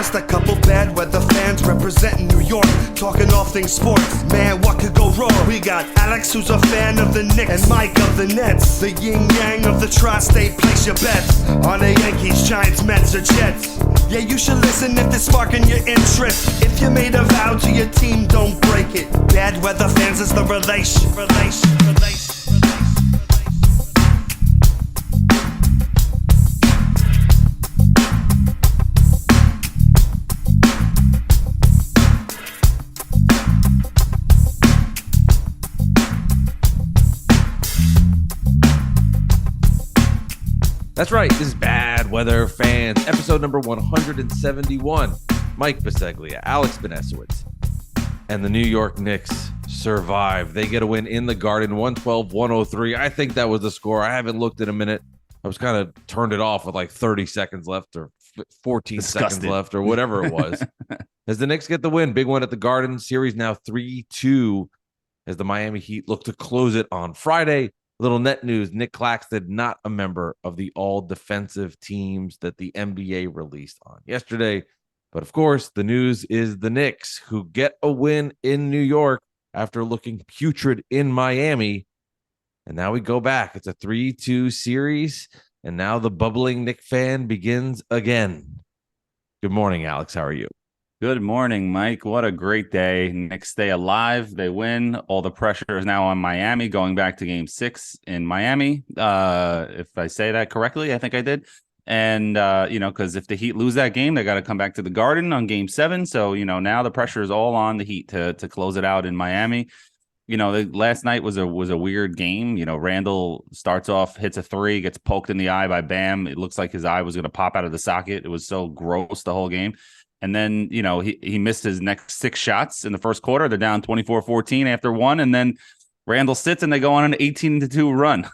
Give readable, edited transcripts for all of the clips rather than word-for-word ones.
Just a couple bad weather fans representing New York, talking all things sports. Man, what could go wrong? We got Alex, who's a fan of the Knicks, and Mike of the Nets. The yin-yang of the tri-state, place your bets on the Yankees, Giants, Mets, or Jets. Yeah, you should listen if they're sparking your interest. If you made a vow to your team, don't break it. Bad weather fans is the relation. That's right. This is Bad Weather Fans, episode number 171. Mike Biseglia, Alex Benesowitz, and the New York Knicks survive. They get a win in the Garden, 112-103. I think that was the score. I haven't looked in a minute. I was kind of turned it off with like 30 seconds left or 14 seconds left or whatever it was. As the Knicks get the win, big one at the Garden. Series now 3-2 as the Miami Heat look to close it on Friday. Little net news, Nic Claxton, not a member of the all-defensive teams that the NBA released on yesterday. But, of course, the news is the Knicks, who get a win in New York after looking putrid in Miami. And now we go back. It's a 3-2 series, and now the bubbling Knick fan begins again. Good morning, Alex. How are you? Good morning, Mike. What a great day. Knicks stay alive. They win. All the pressure is now on Miami, going back to game 6 in Miami. If I say that correctly, I think I did. And, because if the Heat lose that game, they got to come back to the Garden on game 7. So, now the pressure is all on the Heat to close it out in Miami. Last night was a weird game. Randle starts off, hits a 3, gets poked in the eye by Bam. It looks like his eye was going to pop out of the socket. It was so gross the whole game. And then, he missed his next 6 shots in the first quarter. They're down 24-14 after 1. And then Randle sits and they go on an 18-2 run.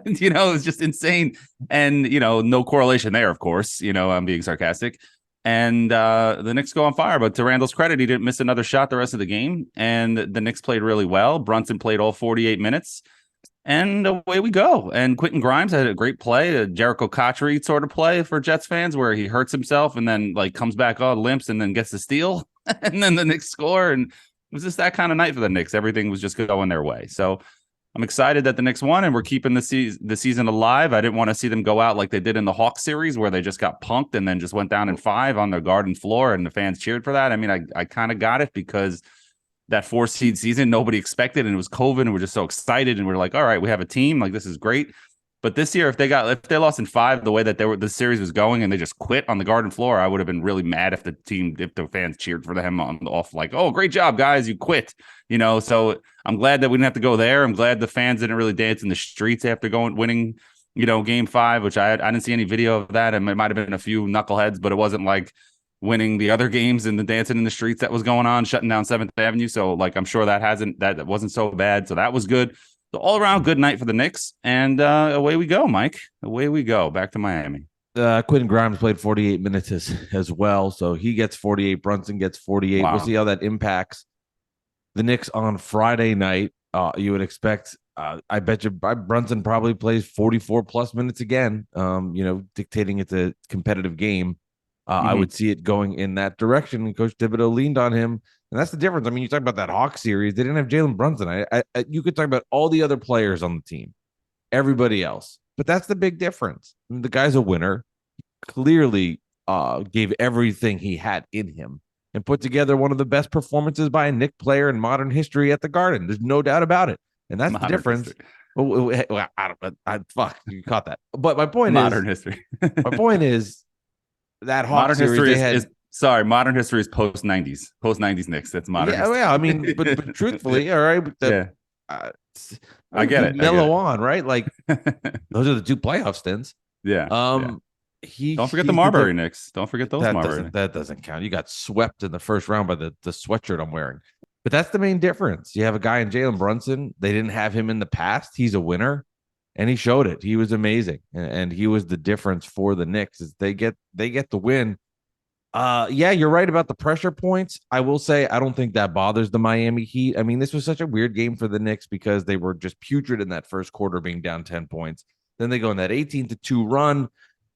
It's just insane. And, no correlation there, of course. I'm being sarcastic. And the Knicks go on fire. But to Randle's credit, he didn't miss another shot the rest of the game. And the Knicks played really well. Brunson played all 48 minutes. And away we go. And Quentin Grimes had a great play, a Jericho Cotchery sort of play for Jets fans, where he hurts himself and then comes back on limps and then gets the steal. And then the Knicks score. And it was just that kind of night for the Knicks. Everything was just going their way. So I'm excited that the Knicks won and we're keeping the season alive. I didn't want to see them go out like they did in the Hawks series, where they just got punked and then just went down in 5 on the Garden floor and the fans cheered for that. I mean, I kind of got it because that 4-seed season, nobody expected, and it was COVID, and we're just so excited, and we're like, all right, we have a team, this is great. But this year, if they lost in 5 the way that the series was going, and they just quit on the Garden floor, I would have been really mad if the fans cheered for them oh, great job, guys, you quit. So I'm glad that we didn't have to go there. I'm glad the fans didn't really dance in the streets after winning, game 5, which I didn't see any video of that, and it might have been a few knuckleheads, but it wasn't like winning the other games and the dancing in the streets that was going on, shutting down 7th Avenue. So I'm sure that wasn't so bad. So that was good. So all around good night for the Knicks. And away we go, Mike. Away we go back to Miami. Quentin Grimes played 48 minutes as well. So he gets 48. Brunson gets 48. Wow. We'll see how that impacts the Knicks on Friday night. You would expect, I bet you Brunson probably plays 44 plus minutes again, dictating it's a competitive game. I would see it going in that direction, and Coach Thibodeau leaned on him, and that's the difference. I mean, you talk about that Hawks series; they didn't have Jalen Brunson. You could talk about all the other players on the team, everybody else, but that's the big difference. I mean, the guy's a winner. He clearly gave everything he had in him and put together one of the best performances by a Knicks player in modern history at the Garden. There's no doubt about it, and that's modern the difference. Fuck, you caught that. But my point modern history. My point is. That Hawks series modern history is post 90s Knicks. That's modern. Yeah, I mean, but truthfully, all right. I get it. Mellow on, right? Those are the 2 playoff stints. Yeah. Don't forget the Marbury Knicks. Don't forget those Marbury. That doesn't count. You got swept in the first round by the sweatshirt I'm wearing. But that's the main difference. You have a guy in Jalen Brunson. They didn't have him in the past. He's a winner. And he showed it. He was amazing, and he was the difference for the Knicks. Is they get the win. Yeah, you're right about the pressure points. I will say I don't think that bothers the Miami Heat. I mean, this was such a weird game for the Knicks because they were just putrid in that first quarter, being down 10 points. Then they go in that 18-2 run.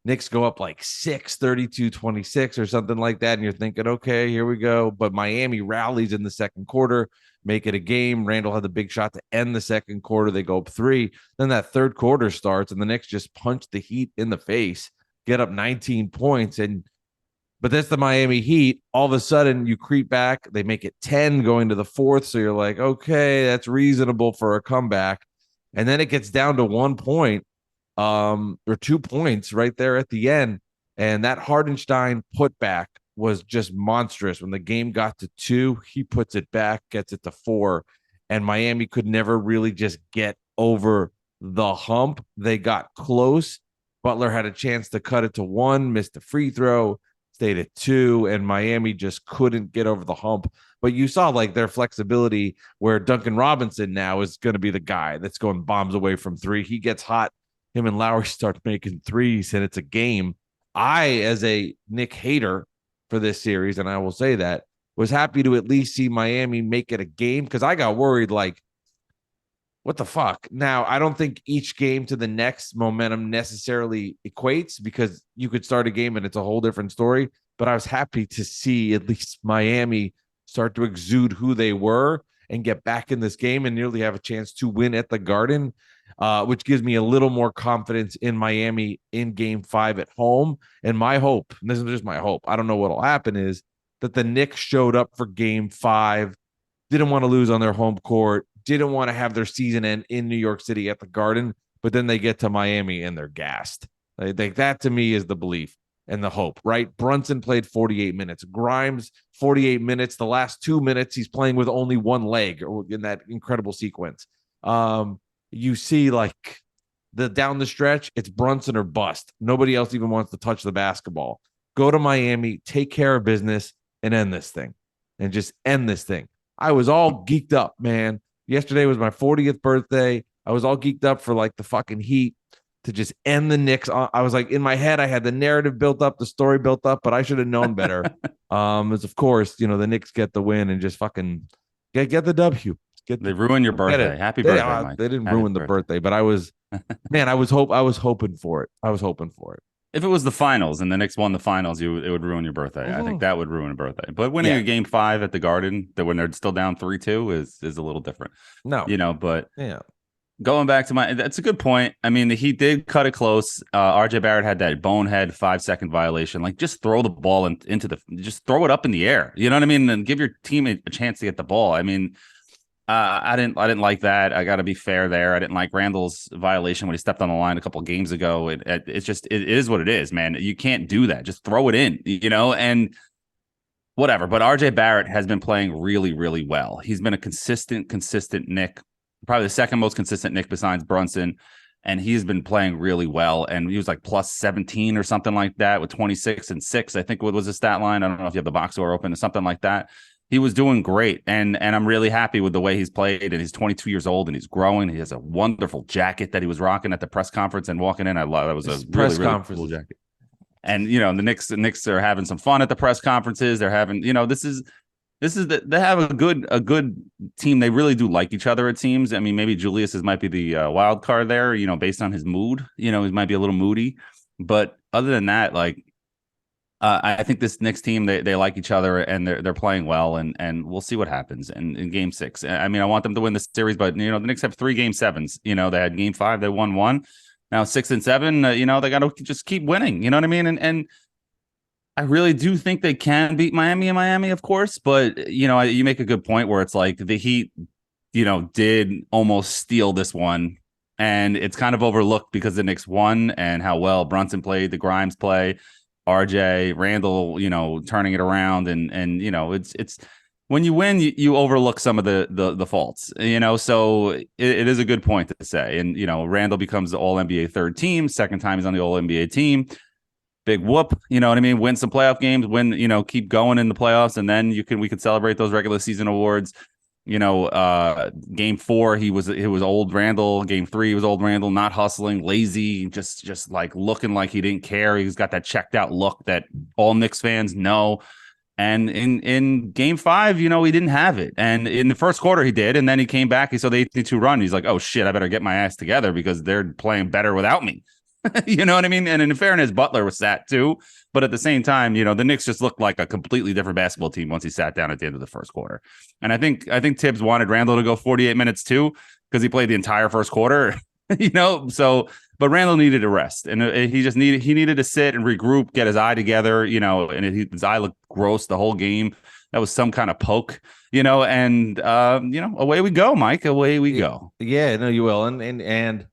Knicks go up like 32-26 or something like that. And you're thinking, okay, here we go. But Miami rallies in the second quarter, make it a game. Randle had the big shot to end the second quarter. They go up 3. Then that third quarter starts, and the Knicks just punch the Heat in the face, get up 19 points. But that's the Miami Heat. All of a sudden, you creep back. They make it 10 going to the fourth. So you're like, okay, that's reasonable for a comeback. And then it gets down to 1 point. Or 2 points right there at the end. And that Hardenstein putback was just monstrous. When the game got to 2, he puts it back, gets it to 4. And Miami could never really just get over the hump. They got close. Butler had a chance to cut it to 1, missed a free throw, stayed at 2, and Miami just couldn't get over the hump. But you saw like their flexibility where Duncan Robinson now is going to be the guy that's going bombs away from 3. He gets hot. Him and Lowry start making threes, and it's a game. I, as a Nick hater for this series, and I will say that, was happy to at least see Miami make it a game because I got worried, like, what the fuck? Now, I don't think each game to the next momentum necessarily equates because you could start a game and it's a whole different story, but I was happy to see at least Miami start to exude who they were and get back in this game and nearly have a chance to win at the Garden. Which gives me a little more confidence in Miami in game 5 at home. And my hope, and this is just my hope, I don't know what'll happen, is that the Knicks showed up for game 5, didn't want to lose on their home court, didn't want to have their season end in New York City at the Garden, but then they get to Miami and they're gassed. That to me is the belief and the hope, right? Brunson played 48 minutes. Grimes, 48 minutes. The last 2 minutes, he's playing with only one leg in that incredible sequence. You see like the down the stretch, it's Brunson or bust. Nobody else even wants to touch the basketball. Go to Miami, take care of business, and end this thing. And just end this thing. I was all geeked up, man. Yesterday was my 40th birthday. I was all geeked up for like the fucking Heat to just end the Knicks. I was like, in my head, I had the narrative built up, the story built up, but I should have known better. As of course, the Knicks get the win and just fucking get the W. They ruined your birthday. Happy birthday, Mike. They didn't ruin the birthday, but I was hoping for it. I was hoping for it. If it was the finals and the Knicks won the finals, it would ruin your birthday. I think that would ruin a birthday. But winning a game 5 at the Garden, that when they're still down 3-2 is a little different. No, but yeah. Going back to that's a good point. I mean, the Heat did cut it close. RJ Barrett had that bonehead 5-second violation. Like, just throw the ball just throw it up in the air. You know what I mean? And give your team a chance to get the ball. I mean, I didn't like that. I got to be fair there. I didn't like Randle's violation when he stepped on the line a couple of games ago. It's just it is what it is, man. You can't do that. Just throw it in, and whatever. But RJ Barrett has been playing really, really well. He's been a consistent Nick, probably the second most consistent Nick besides Brunson, and he's been playing really well. And he was like plus 17 or something like that with 26 and 6. I think what was the stat line? I don't know if you have the box score open or something like that. He was doing great, and I'm really happy with the way he's played. And he's 22 years old, and he's growing. He has a wonderful jacket that he was rocking at the press conference and walking in. I love it. Was a really, really cool jacket. And the Knicks are having some fun at the press conferences. They're having, they have a good team. They really do like each other. It seems. I mean, maybe Julius might be the wild card there. Based on his mood. He might be a little moody, but other than that, like. I think this Knicks team, they like each other and they're playing well, and we'll see what happens in game 6. I mean, I want them to win the series, but the Knicks have 3 game 7s. They had game 5, they won 1. Now 6 and 7, they got to just keep winning. You know what I mean? And I really do think they can beat Miami, of course. But you make a good point where it's like the Heat, did almost steal this one, and it's kind of overlooked because the Knicks won and how well Brunson played, the Grimes play. RJ Randle, turning it around, and it's when you win, you overlook some of the faults, So it is a good point to say, and Randle becomes the All NBA third team, second time he's on the All NBA team. Big whoop, you know what I mean? Win some playoff games, keep going in the playoffs, and then we could celebrate those regular season awards. Game 4, it was old Randle. Game 3, he was old Randle, not hustling, lazy, just like looking like he didn't care. He's got that checked out look that all Knicks fans know. And in game 5, he didn't have it. And in the first quarter, he did. And then he came back. He saw the 8-2 run. He's like, oh shit, I better get my ass together because they're playing better without me. You know what I mean? And in fairness, Butler was sat too. But at the same time, the Knicks just looked like a completely different basketball team once he sat down at the end of the first quarter. And I think Tibbs wanted Randle to go 48 minutes too, because he played the entire first quarter, but Randle needed a rest, and he needed to sit and regroup, get his eye together, and his eye looked gross the whole game. That was some kind of poke, and away we go, Mike, away we go. Yeah, no, you will. And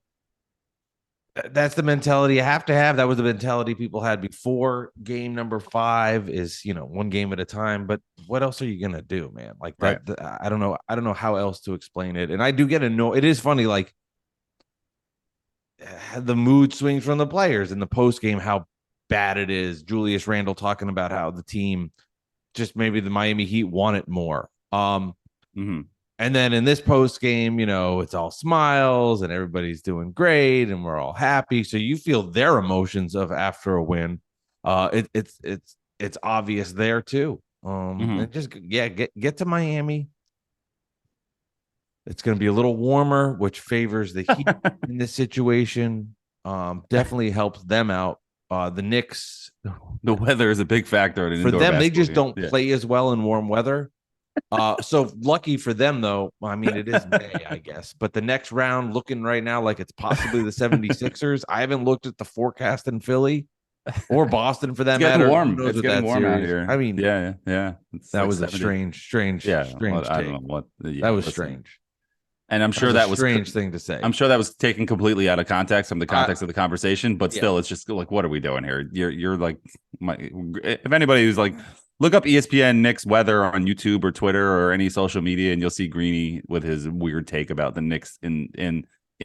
that's the mentality you have to have. That was the mentality people had before game number 5 is, one game at a time. But what else are you going to do, man? Like that, right. I don't know how else to explain it. And I do get annoyed. It is funny, like the mood swings from the players in the post game, how bad it is. Julius Randle talking about how the team, just maybe the Miami Heat want it more. And then in this post game, it's all smiles and everybody's doing great and we're all happy. So you feel their emotions of after a win. It's obvious there too. And just get to Miami. It's going to be a little warmer, which favors the Heat in this situation. Definitely helps them out. The Knicks, the weather is a big factor for them. They just don't play as well in warm weather. So lucky for them, though. I mean, it is May, I guess. But the next round looking right now like it's possibly the 76ers. I haven't looked at the forecast in Philly or Boston for that matter. It's getting warm out here. I mean, yeah. That was 70. a strange. Yeah, strange. I don't know what. That was strange. And I'm sure that was a strange thing to say. I'm sure that was taken completely out of context from the context of the conversation. But still, it's just like, what are we doing here? You're like, if anybody who's like, look up ESPN Knicks weather on YouTube or Twitter or any social media, and you'll see Greeny with his weird take about the Knicks in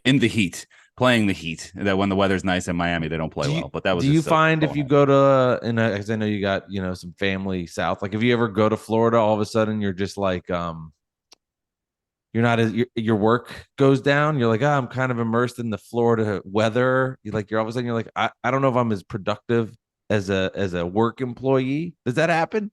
the heat, playing the heat. That when the weather's nice in Miami, they don't play well. But that was. Do you find if you go to, because I know you got some family south, like if you ever go to Florida, all of a sudden you're just like you're not as your work goes down. You're like, I'm kind of immersed in the Florida weather. You're all of a sudden you're like, I don't know if I'm as productive as a work employee. Does that happen?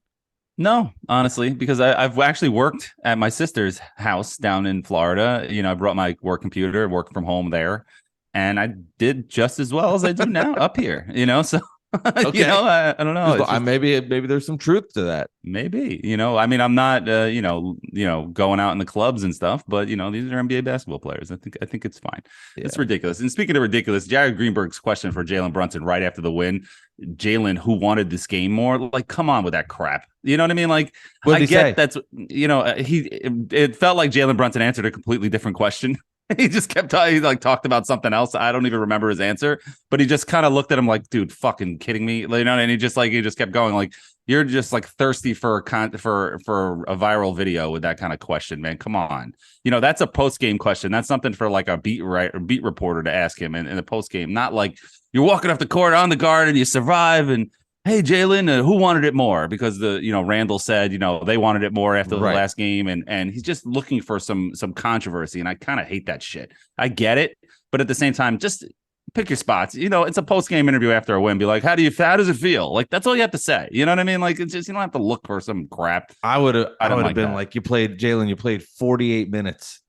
No, honestly, because I've actually worked at my sister's house down in Florida. I brought my work computer, worked from home there, and I did just as well as I do now up here. So. Okay. I don't know. Just, maybe there's some truth to that. Maybe, I mean, I'm not, going out in the clubs and stuff, but these are NBA basketball players. I think it's fine. Yeah. It's ridiculous. And speaking of ridiculous, Jared Greenberg's question for Jalen Brunson right after the win, Jalen, who wanted this game more, like, come on with that crap. You know what I mean? Like, I get that's, it felt like Jalen Brunson answered a completely different question. He just kept talking. He talked about something else. I don't even remember his answer, but he just kind of looked at him like, "Dude, fucking kidding me?" And he just kept going like, "You're just like thirsty for a viral video with that kind of question, man. Come on, that's a post game question. That's something for like a beat reporter to ask him in the post game, not like you're walking off the court on the guard and you survive and." Hey, Jalen, who wanted it more? Because Randle said, they wanted it more after the last game. And he's just looking for some controversy. And I kind of hate that shit. I get it. But at the same time, just pick your spots. It's a post-game interview after a win. Be like, how does it feel? Like, that's all you have to say. You know what I mean? Like, it's just, you don't have to look for some crap. I would have been like, you played 48 minutes.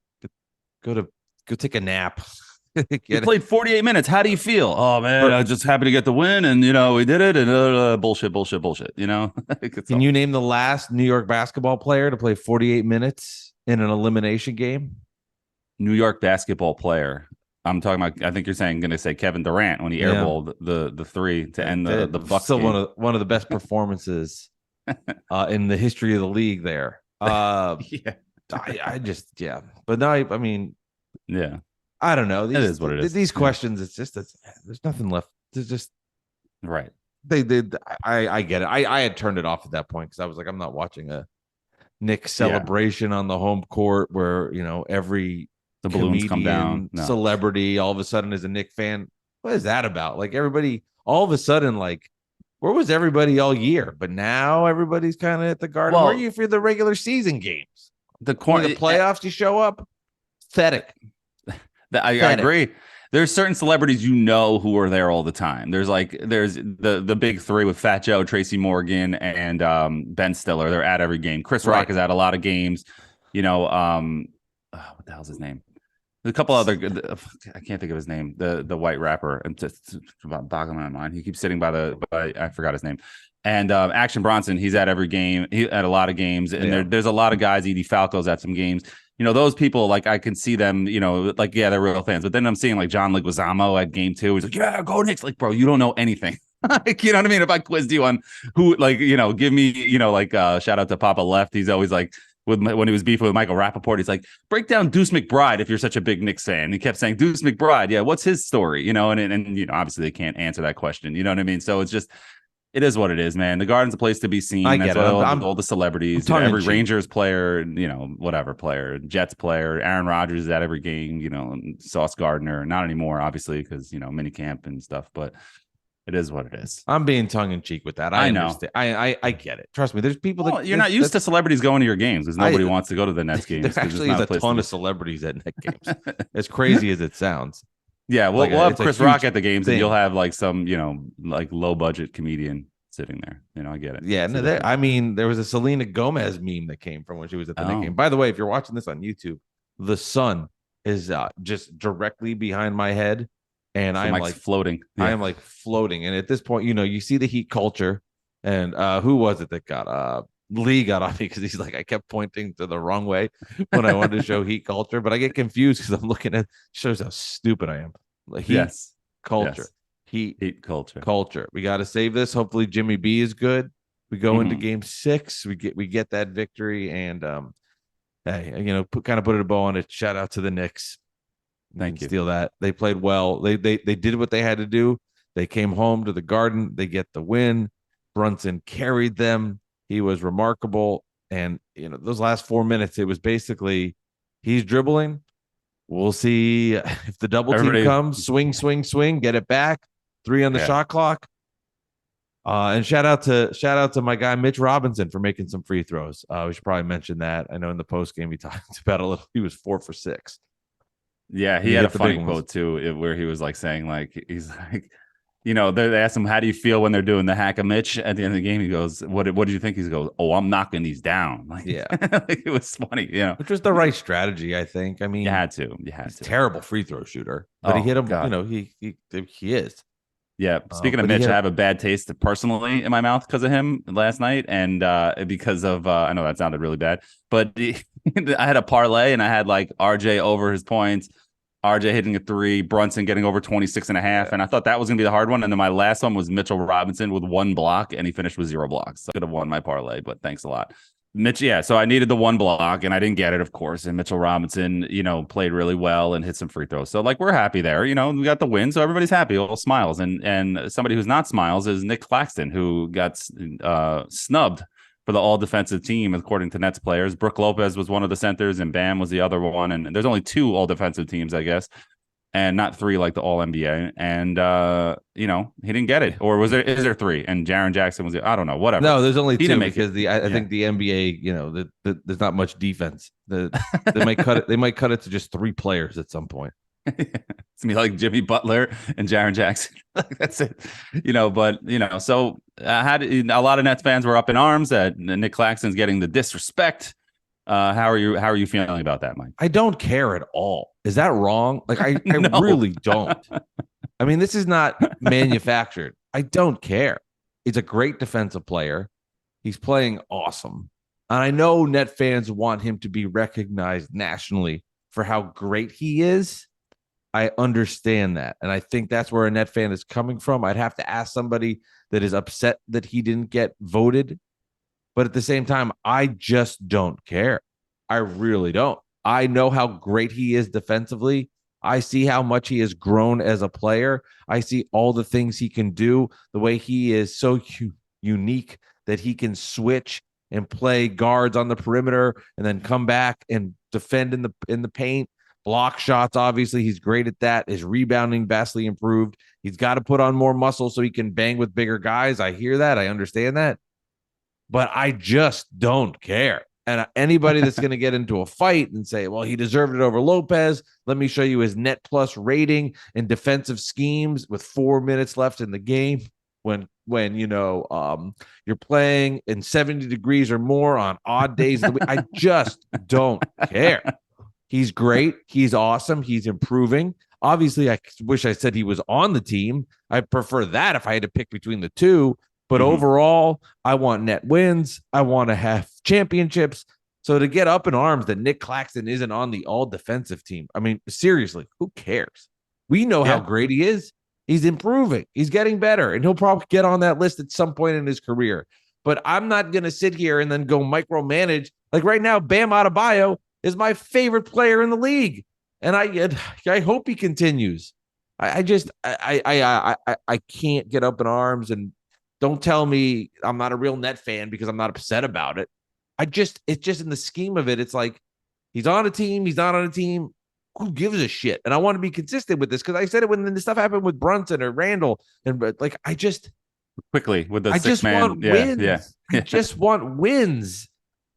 Go take a nap. You played 48 minutes. How do you feel? Oh man, I was just happy to get the win, and we did it. And bullshit. Can you name the last New York basketball player to play 48 minutes in an elimination game? New York basketball player. I'm talking about. I think you're going to say Kevin Durant when he airballed the three to end the Bucks. Still game. one of the best performances in the history of the league. There. I just but no, I mean I don't know. It is what it is. These questions, it's just there's nothing left. There's just right. They did. I get it. I had turned it off at that point because I was like, I'm not watching a Knicks celebration on the home court where every the balloons come down. Celebrity all of a sudden is a Knicks fan. What is that about? Like everybody all of a sudden like. Where was everybody all year? But now everybody's kind of at the Garden. Where are you for the regular season games? The playoffs, you show up. Pathetic. I agree. There's certain celebrities who are there all the time. There's the big three with Fat Joe, Tracy Morgan, and Ben Stiller. They're at every game. Chris Rock is at a lot of games. What the hell's his name? A couple other good. I can't think of his name. The white rapper. And it's about boggling my mind. He keeps sitting by I forgot his name. And Action Bronson. He's at every game. He at a lot of games. And there's a lot of guys. Edie Falco's at some games. Those people, like, I can see them. They're real fans. But then I'm seeing like John Leguizamo at game 2. He's like, yeah, go Knicks. Like, bro, you don't know anything. Like, you know what I mean? If I quizzed you on who, like, give me, shout out to Papa Left. He's always like, when he was beefing with Michael Rappaport, he's like, break down Deuce McBride if you're such a big Knicks fan. He kept saying, Deuce McBride, yeah, what's his story? And obviously they can't answer that question. You know what I mean? So it is what it is, man. The Garden's a place to be seen. I get it. All the celebrities, every Rangers player, whatever player, Jets player, Aaron Rodgers is at every game, Sauce Gardner, not anymore, obviously, because, minicamp and stuff, but it is what it is. I'm being tongue in cheek with that. I know. Understand. I get it. Trust me. There's people that you're not used to celebrities going to your games because nobody wants to go to the Nets games. There actually is a ton of celebrities at Net games. As crazy as it sounds. Yeah, we'll have Chris Rock at the games, and you'll have like some, like low budget comedian sitting there. I get it. Yeah, there was a Selena Gomez meme that came from when she was at the Net game. By the way, if you're watching this on YouTube, the sun is just directly behind my head. And I'm like floating. Yeah. I am like floating. And at this point, you see the Heat culture. And who was it that got Lee got off me because he's like, I kept pointing to the wrong way when I wanted to show Heat culture. But I get confused because I'm looking at shows how stupid I am. Like Heat culture. Yes. Heat culture. We got to save this. Hopefully Jimmy B is good. We go into game 6. We get that victory. And hey, kind of put a bow on it. Shout out to the Knicks. Thank you. Steal that. They played well. They did what they had to do. They came home to the Garden. They get the win. Brunson carried them. He was remarkable. And those last 4 minutes, it was basically he's dribbling. We'll see if the double team comes. Swing, get it back. 3 on the shot clock. And shout out to my guy Mitch Robinson for making some free throws. We should probably mention that. I know in the post game we talked about a little. He was 4 for 6. Yeah, he had a funny quote too, where he was like saying, like, he's like, they asked him, how do you feel when they're doing the hack of Mitch at the end of the game? He goes, what did you think? He goes, oh, I'm knocking these down. Like, yeah, like, it was funny, which was the right strategy, I think. I mean, you had to. Terrible free throw shooter, but he hit him. God. He is. Yeah. Speaking of Mitch, I have a bad taste personally in my mouth because of him last night, and because of I know that sounded really bad, but I had a parlay and I had like RJ over his points, RJ hitting a 3, Brunson getting over 26.5, and I thought that was gonna be the hard one. And then my last one was Mitchell Robinson with 1 block, and he finished with 0 blocks. So I could have won my parlay, but thanks a lot. Mitch, yeah. So I needed the 1 block and I didn't get it, of course. And Mitchell Robinson, played really well and hit some free throws. So like we're happy there. We got the win, so everybody's happy. All smiles. And somebody who's not smiles is Nic Claxton, who got snubbed for the all defensive team, according to Nets players. Brook Lopez was one of the centers, and Bam was the other one. And there's only 2 all defensive teams, I guess, and not 3 like the all NBA. And he didn't get it. Or is there 3? And Jaren Jackson was I don't know, whatever. No, there's only 2 because I think the NBA, there's not much defense. They might cut it. They might cut it to just 3 players at some point. It's me like Jimmy Butler and Jaren Jackson. That's it. So I had a lot of Nets fans were up in arms that Nic Claxton's getting the disrespect. How are you feeling about that, Mike? I don't care at all. Is that wrong? Like I no. Really don't. I mean, this is not manufactured. I don't care. He's a great defensive player. He's playing awesome. And I know Net fans want him to be recognized nationally for how great he is. I understand that. And I think that's where a Net fan is coming from. I'd have to ask somebody that is upset that he didn't get voted. But at the same time, I just don't care. I really don't. I know how great he is defensively. I see how much he has grown as a player. I see all the things he can do, the way he is so unique that he can switch and play guards on the perimeter and then come back and defend in the paint. Block shots, obviously, he's great at that. His rebounding vastly improved. He's got to put on more muscle so he can bang with bigger guys. I hear that. I understand that. But I just don't care. And anybody that's going to get into a fight and say, well, he deserved it over Lopez. Let me show you his net plus rating and defensive schemes with 4 minutes left in the game. When you're playing in 70 degrees or more on odd days of the week. I just don't care. He's great. He's awesome. He's improving. Obviously, I wish I said he was on the team. I prefer that if I had to pick between the two. But overall, I want net wins. I want to have championships. So to get up in arms that Nic Claxton isn't on the all defensive team, I mean, seriously, who cares? We know how great he is. He's improving. He's getting better, and he'll probably get on that list at some point in his career. But I'm not going to sit here and then go micromanage. Like right now, Bam Adebayo is my favorite player in the league, and I hope he continues. I can't get up in arms, and don't tell me I'm not a real Net fan because I'm not upset about it. It's just in the scheme of it, it's like he's on a team, he's not on a team. Who gives a shit? And I want to be consistent with this because I said it when the stuff happened with Brunson or Randle, and like I just quickly with the I just want wins. Yeah. I just want wins.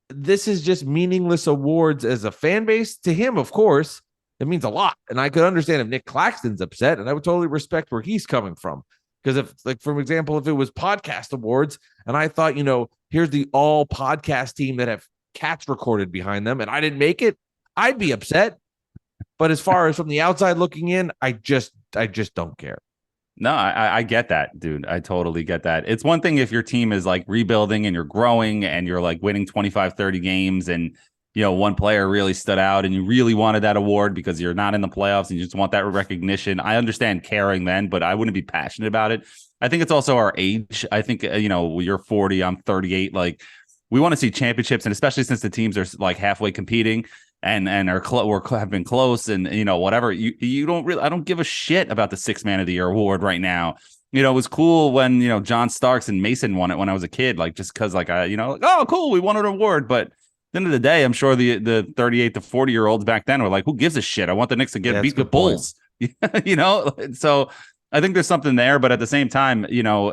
This is just meaningless awards as a fan base. To him, of course, it means a lot, and I could understand if Nic Claxton's upset, and I would totally respect where he's coming from. Because if, like, for example, if it was podcast awards, and I thought, here's the all podcast team that have cats recorded behind them, and I didn't make it, I'd be upset. But as far as from the outside looking in, I just don't care. No, I get that, dude. I totally get that. It's one thing if your team is like rebuilding and you're growing and you're like winning 25, 30 games and, one player really stood out and you really wanted that award because you're not in the playoffs and you just want that recognition. I understand caring then, but I wouldn't be passionate about it. I think it's also our age. I think, you're 40, I'm 38. Like, we want to see championships, and especially since the teams are like halfway competing and have been close, and whatever. You don't really. I don't give a shit about the Sixth Man of the Year award right now. It was cool when John Starks and Mason won it when I was a kid, like just because oh cool, we won an award. But at the end of the day, I'm sure the 38 to 40-year-olds back then were like, who gives a shit? I want the Knicks to beat the Bulls. So I think there's something there, but at the same time,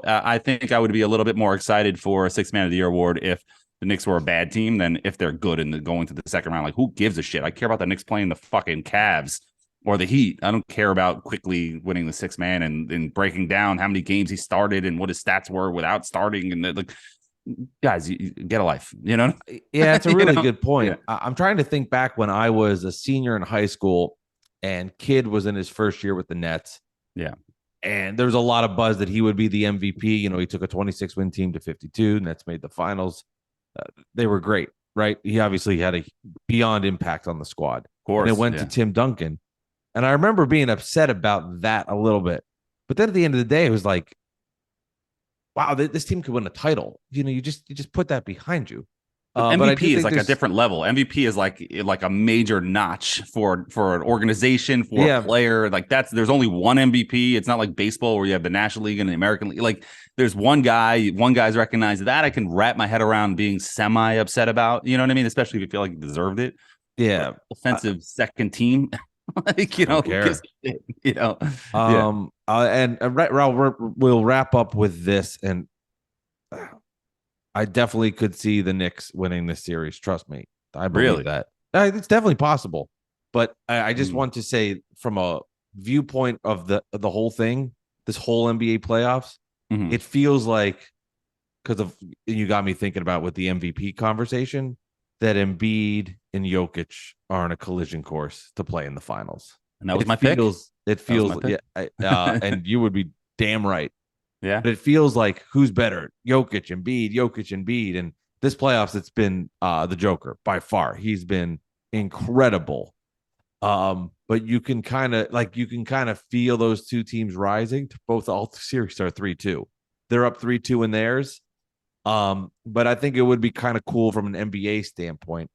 I think I would be a little bit more excited for a Sixth Man of the Year award if the Knicks were a bad team than if they're good and going to the second round. Like, who gives a shit? I care about the Knicks playing the fucking Cavs or the Heat. I don't care about quickly winning the sixth man and breaking down how many games he started and what his stats were without starting. And like, guys, you get a life, Yeah, it's a really good point. Yeah. I'm trying to think back when I was a senior in high school and Kidd was in his first year with the Nets. Yeah. And there was a lot of buzz that he would be the MVP. He took a 26-win team to 52. Nets made the finals. They were great, right? He obviously had a beyond impact on the squad. Of course. And it went to Tim Duncan. And I remember being upset about that a little bit. But then at the end of the day, it was like, wow, this team could win a title. You just put that behind you. MVP is like a different level. MVP is like a major notch for an organization, for a player. Like there's only one MVP. It's not like baseball where you have the National League and the American League. Like there's one guy's recognized. That I can wrap my head around being semi upset about. You know what I mean? Especially if you feel like you deserved it. Yeah. Offensive second team. Like, Raul, we'll wrap up with this, and I definitely could see the Knicks winning this series. Trust me. I believe that. It's definitely possible. But I just want to say, from a viewpoint of the whole thing, this whole NBA playoffs, it feels like, because of, you got me thinking about with the MVP conversation, that Embiid and Jokic are on a collision course to play in the finals. And that was my pick. It feels, and you would be damn right. Yeah. But it feels like, who's better? Jokic, Embiid. And this playoffs, it's been the Joker by far. He's been incredible. But you can kind of feel those two teams rising. All series are 3-2. They're up 3-2 in theirs. But I think it would be kind of cool from an NBA standpoint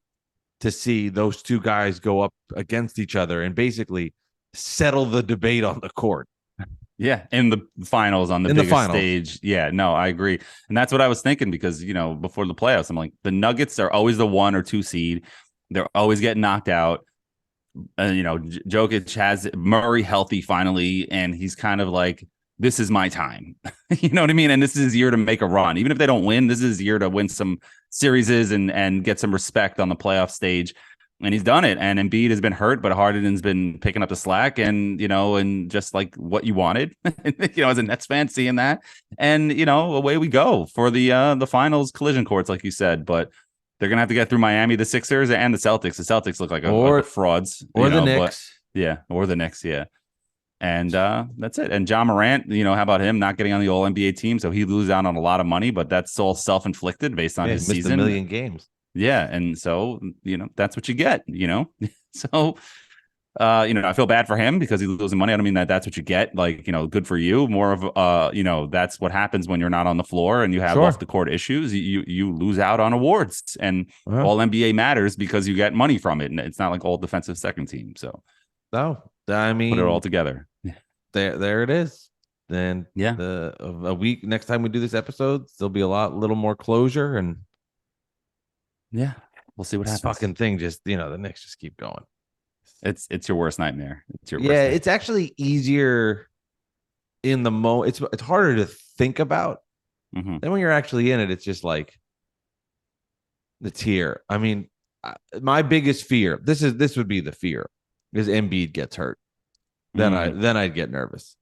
to see those two guys go up against each other and basically settle the debate on the court. Yeah, in the finals, on the biggest stage. Yeah, no, I agree. And that's what I was thinking because, before the playoffs, I'm like, the Nuggets are always the 1 or 2 seed. They're always getting knocked out. Jokic has Murray healthy finally, and he's kind of like, this is my time. You know what I mean? And this is his year to make a run. Even if they don't win, this is his year to win some series and get some respect on the playoff stage. And he's done it. And Embiid has been hurt, but Harden's been picking up the slack and just like what you wanted, as a Nets fan, seeing that. And, away we go for the finals collision courts, like you said. But They're gonna have to get through Miami, the Sixers, and the Celtics. The Celtics look like a frauds, or the Knicks. Or the Knicks, yeah. And that's it. And John Morant, how about him not getting on the All NBA team? So he loses out on a lot of money, but that's all self-inflicted based on his season. A million games. Yeah, and so that's what you get. So. I feel bad for him because he's losing money. I don't mean that's what you get. Like, good for you. More of, that's what happens when you're not on the floor and you have off the court issues. You lose out on awards, and all NBA matters because you get money from it. And it's not like all defensive second team. So, no, I mean, put it all together. There it is. Then a week next time we do this episode, there'll be little more closure, and we'll see what happens. Fucking thing, just the Knicks just keep going. It's your worst nightmare. It's actually easier in the moment. It's harder to think about. Mm-hmm. Then when you're actually in it, it's just like it's here. I mean, my biggest fear. This would be the fear is Embiid gets hurt. Then I'd get nervous.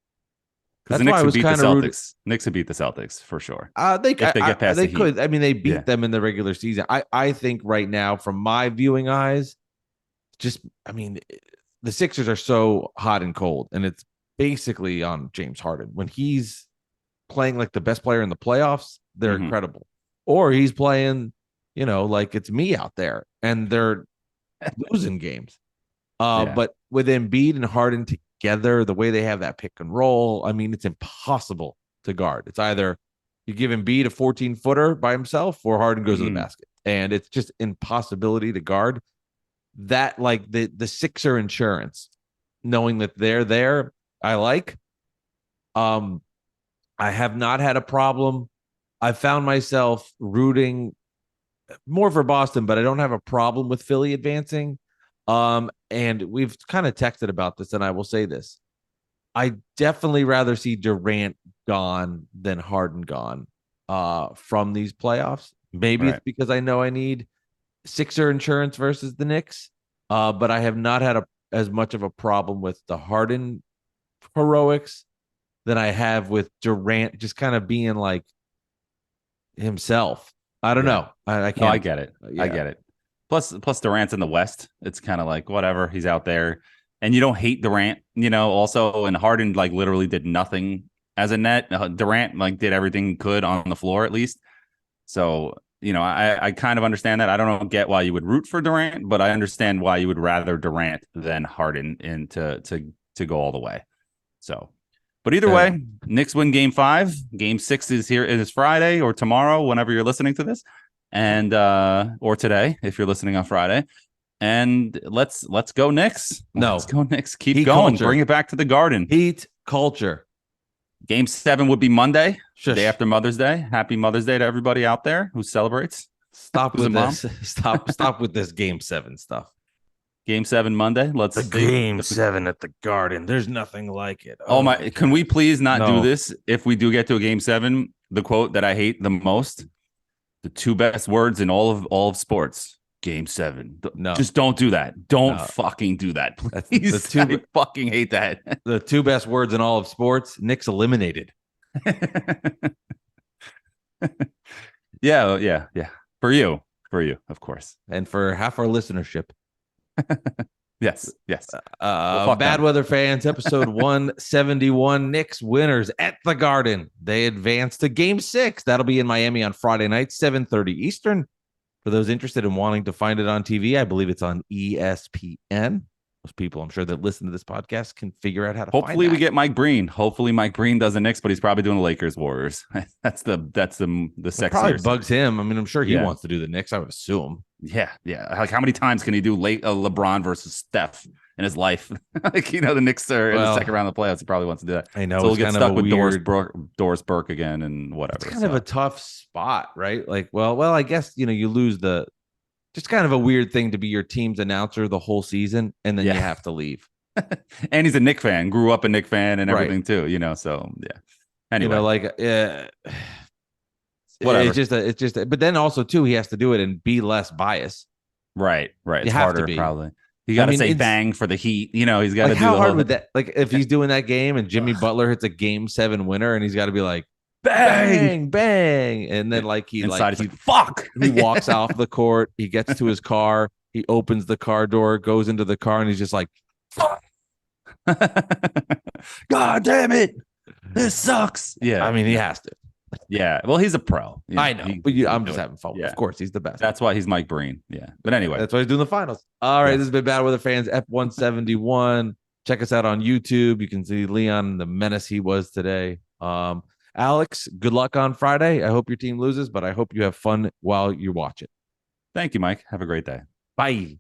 That's why I was kind of rooting. Knicks would beat the Celtics for sure. If they get past the could. Heat. I mean, they beat them in the regular season. I think right now, from my viewing eyes. The Sixers are so hot and cold, and it's basically on James Harden. When he's playing like the best player in the playoffs, they're incredible. Or he's playing, like it's me out there, and they're losing games. But with Embiid and Harden together, the way they have that pick and roll, I mean, it's impossible to guard. It's either you give Embiid a 14-footer by himself, or Harden goes to the basket, and it's just impossibility to guard. That like the Sixer insurance, knowing that they're there, I like. I have not had a problem. I found myself rooting more for Boston, but I don't have a problem with Philly advancing. And we've kind of texted about this, and I will say this. I definitely rather see Durant gone than Harden gone from these playoffs. Maybe it's because I know I need Sixer insurance versus the Knicks, but I have not had as much of a problem with the Harden heroics than I have with Durant just kind of being like himself. I don't know. I can't. No, I get it. Yeah. I get it. Plus Durant's in the West. It's kind of like whatever. He's out there, and you don't hate Durant, Also, and Harden like literally did nothing as a net. Durant like did everything he could on the floor at least. So. I kind of understand that. I don't get why you would root for Durant, but I understand why you would rather Durant than Harden to go all the way. So, but either way, Knicks win Game 5. Game 6 is here. It is Friday or tomorrow, whenever you're listening to this, and or today if you're listening on Friday. And let's go Knicks. Let's go Knicks. Keep Heat going. Culture. Bring it back to the Garden. Heat culture. Game 7 would be Monday, day after Mother's Day. Happy Mother's Day to everybody out there who celebrates. Stop with this. Stop with this Game 7 stuff. Game 7 Monday. Let's see. Game 7 at the Garden. There's nothing like it. Oh my! God. Can we please not do this? If we do get to a Game 7, the quote that I hate the most, the 2 best words in all of sports. Game 7. No, just don't do that. Don't fucking do that. Please. I fucking hate that. The 2 best words in all of sports. Knicks eliminated. Yeah. For you, of course, and for half our listenership. Yes. Bad Weather Fans, episode 171. Knicks winners at the Garden. They advance to Game 6. That'll be in Miami on Friday night, 7:30 Eastern. For those interested in wanting to find it on TV, I believe it's on ESPN. Most people, I'm sure, that listen to this podcast can figure out how to Hopefully find we get Mike Breen. Hopefully Mike Breen does the Knicks, but he's probably doing the Lakers Warriors. That's the sexier. Probably bugs him. I mean, I'm sure he wants to do the Knicks, I would assume. Yeah. Like how many times can he do LeBron versus Steph in his life? The Knicks are in the second round of the playoffs. He probably wants to do that. I know. So he'll get stuck with Doris Burke again and whatever. It's kind of a tough spot, right? Like, well, I guess, you lose just kind of a weird thing to be your team's announcer the whole season, and then you have to leave. And he's a Knick fan, grew up a Knick fan and everything too, So yeah. Anyway, whatever. It's just. But then also too, he has to do it and be less biased. Right. It's harder, probably. You got to say bang for the Heat. He's got to do. How hard would that? Like if he's doing that game and Jimmy Butler hits a Game 7 winner, and he's got to be like, bang, bang. And then Inside, it's like, fuck. he walks off the court. He gets to his car. He opens the car door, goes into the car, and he's just like, fuck. God damn it. This sucks. Yeah. I mean, he has to. Yeah. Well, he's a pro. I know. But I'm just having fun. Yeah. Of course, he's the best. That's why he's Mike Breen. Yeah. But anyway. That's why he's doing the finals. All right. This has been Bad Weather Fans, F171. Check us out on YouTube. You can see Leon, the menace he was today. Alex, good luck on Friday. I hope your team loses, but I hope you have fun while you watch it. Thank you, Mike. Have a great day. Bye.